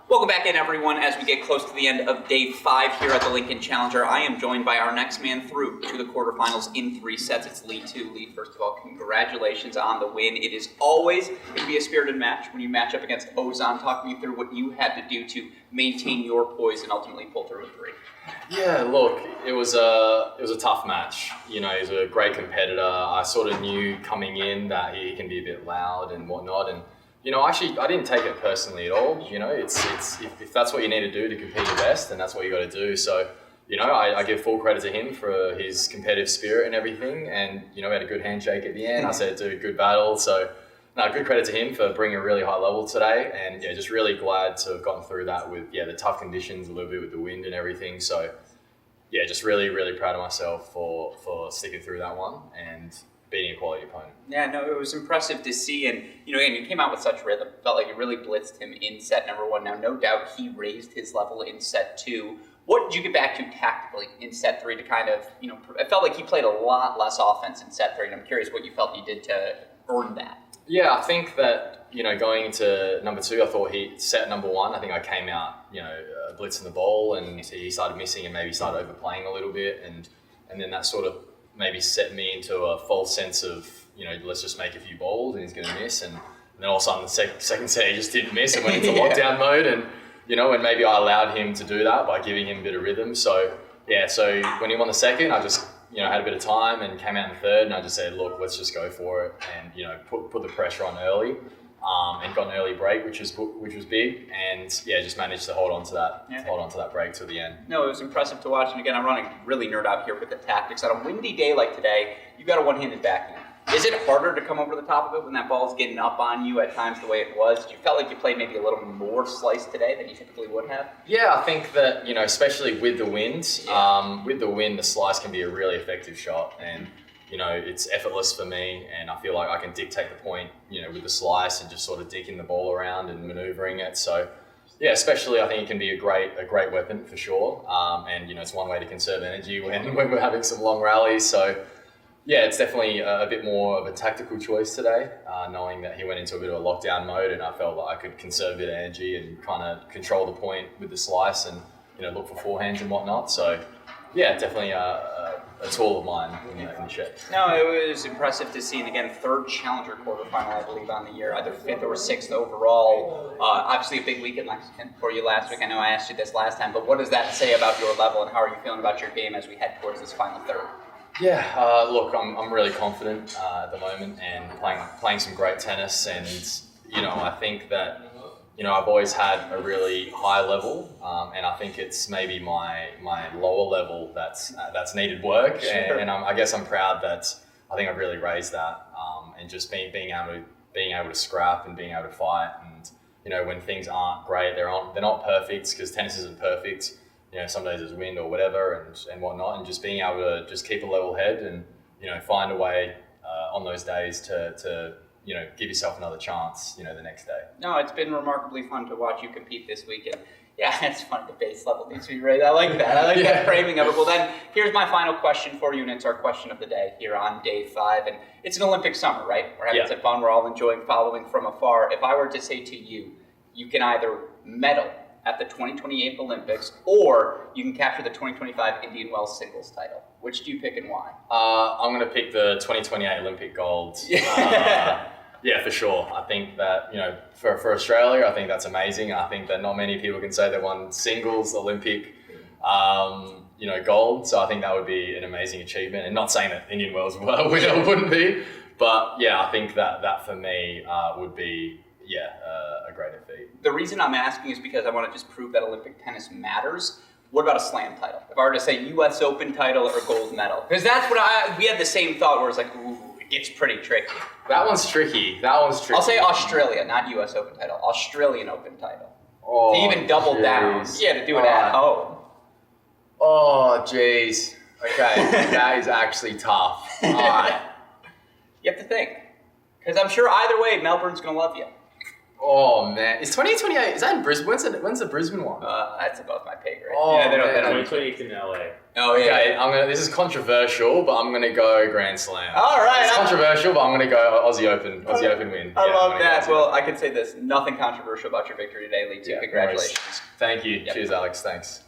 Welcome back in, everyone, as we get close to the end of Day 5 here at the Lincoln Challenger. I am joined by our next man through to the quarterfinals in 3 sets. It's Lee 2. Lee, first of all, congratulations on the win. It is always going to be a spirited match when you match up against Ozan. Talk me through what you had to do to maintain your poise and ultimately pull through a 3. Yeah, look, it was a tough match. You know, he's a great competitor. I sort of knew coming in that he can be a bit loud and whatnot, and you know, actually, I didn't take it personally at all. You know, it's if that's what you need to do to compete your best, then that's what you got to do. So, you know, I give full credit to him for his competitive spirit and everything. And you know, we had a good handshake at the end. I said, "Dude, good battle." So, no, good credit to him for bringing a really high level today. And yeah, just really glad to have gotten through that with the tough conditions, a little bit with the wind and everything. So, yeah, just really proud of myself for sticking through that one and beating a quality opponent. Yeah, no, it was impressive to see, and you know, and you came out with such rhythm. Felt like you really blitzed him in set number 1. Now, no doubt he raised his level in set 2. What did you get back to tactically in set 3 to kind of, you know, it felt like he played a lot less offense in set 3, and I'm curious what you felt he did to earn that. Yeah, I think that, you know, going into number 2, I thought he set number 1. I think I came out, you know, blitzing the ball, and he started missing and maybe started overplaying a little bit, and then that sort of maybe set me into a false sense of, you know, let's just make a few balls and he's going to miss. And then all of a sudden the second set he just didn't miss and went into lockdown mode. And, you know, and maybe I allowed him to do that by giving him a bit of rhythm. So, yeah, so when he won the second, I just, you know, had a bit of time and came out in the third, and I just said, look, let's just go for it and, you know, put the pressure on early. And got an early break, which was big, and yeah, just managed to hold on to that break till the end. No, it was impressive to watch, and again, I'm running really nerd out here with the tactics. On a windy day like today, you got a one-handed backhand. Is it harder to come over the top of it when that ball's getting up on you at times the way it was? Did you felt like you played maybe a little more slice today than you typically would have? Yeah, I think that, you know, especially with the wind, the slice can be a really effective shot, and you know, it's effortless for me, and I feel like I can dictate the point, you know, with the slice and just sort of dicking the ball around and maneuvering it. So, yeah, especially I think it can be a great weapon for sure. And you know, it's one way to conserve energy when we're having some long rallies. So, yeah, it's definitely a bit more of a tactical choice today, knowing that he went into a bit of a lockdown mode, and I felt like I could conserve a bit of energy and kind of control the point with the slice and, you know, look for forehands and whatnot. So, yeah, definitely a tool of mine in the shed. No, it was impressive to see, and again, 3rd Challenger quarterfinal, I believe, on the year, either 5th or 6th overall. Obviously a big week in Lexington for you last week. I know I asked you this last time, but what does that say about your level, and how are you feeling about your game as we head towards this final third? Yeah, look, I'm really confident at the moment, and playing some great tennis, and you know, I think that, you know, I've always had a really high level, and I think it's maybe my lower level that's needed work, Sure. and I guess I'm proud that I think I've really raised that, and just being able to scrap and being able to fight, and you know, when things aren't great, they're not perfect, because tennis isn't perfect. You know, some days there's wind or whatever and whatnot, and just being able to just keep a level head and, you know, find a way on those days to you know, give yourself another chance, you know, the next day. No, it's been remarkably fun to watch you compete this week, and yeah, it's fun. The base level needs to be raised. I like that. I like that framing of it. Well, then, here's my final question for you, and it's our question of the day here on Day 5, and it's an Olympic summer, right? We're having some fun. We're all enjoying following from afar. If I were to say to you, you can either medal at the 2028 Olympics, or you can capture the 2025 Indian Wells singles title. Which do you pick and why? I'm going to pick the 2028 Olympic gold. Yeah, for sure. I think that, you know, for Australia, I think that's amazing. I think that not many people can say they won singles Olympic, you know, gold. So I think that would be an amazing achievement. And not saying that Indian Wells wouldn't be, but yeah, I think that for me would be a great defeat. The reason I'm asking is because I want to just prove that Olympic tennis matters. What about a slam title? If I were to say U.S. Open title or gold medal, because that's what we had the same thought where it's like, ooh, it's pretty tricky. That one's tricky. I'll say Australia, not U.S. Open title. Australian Open title. Oh, to even double down. Yeah, to do it at home. Oh, jeez. Okay, that is actually tough. All right. You have to think. Because I'm sure either way, Melbourne's going to love you. Oh man, is 2028? Is that in Brisbane? When's the Brisbane one? That's above my pay grade. Oh, yeah, they don't. man. 2028 in LA. Oh yeah. Okay, this is controversial, but I'm gonna go Grand Slam. All right. It's controversial, but I'm gonna go Aussie Open win. I love I'm gonna that. go Aussie Well, Open. I can say this: nothing controversial about your victory today, Lee. Too. Yeah, Congratulations. Thank you. Yep. Cheers, Alex. Thanks.